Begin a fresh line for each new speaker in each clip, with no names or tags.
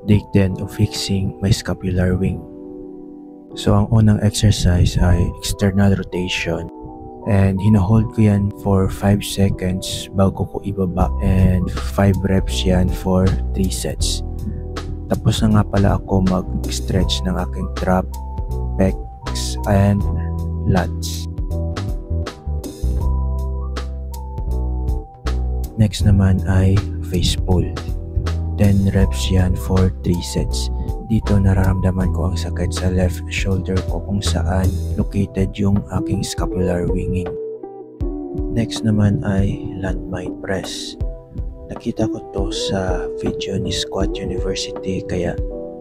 day 10 of fixing my scapular wing. So ang unang exercise ay external rotation. And hinahold ko yan for 5 seconds bago ko ibaba, and 5 reps yan for 3 sets. Tapos na nga pala ako mag-stretch ng aking trap, pecs, and lats. Next naman ay face pull. 10 reps yan for 3 sets. Dito nararamdaman ko ang sakit sa left shoulder ko kung saan located yung aking scapular winging. Next naman ay landmine press. Nakita ko to sa video ni Squat University kaya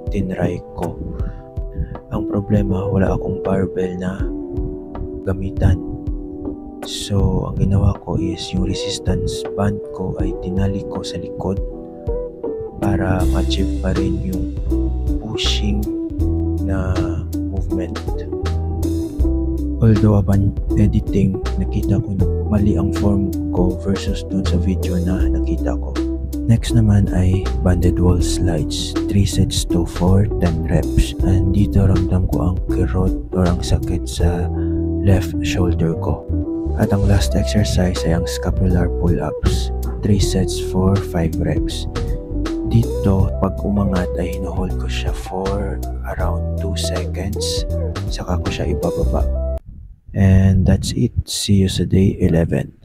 tinry ko. Ang problema, wala akong barbell na gamitan. So ang ginawa ko is yung resistance band ko ay tinali ko sa likod para ma-achieve pa rin yung pushing na movement. Although upon editing, nakita ko na mali ang form ko versus dun sa video na nakita ko. Next naman ay banded wall slides, 3 sets to for 10 reps. And dito ramdam ko ang kirot or ang sakit sa left shoulder ko. At ang last exercise ay ang scapular pull-ups, 3 sets for 5 reps. Dito, pag umangat ay hinahold ko siya for around 2 seconds, saka ko siya ibababa. And that's it. See you sa day 11.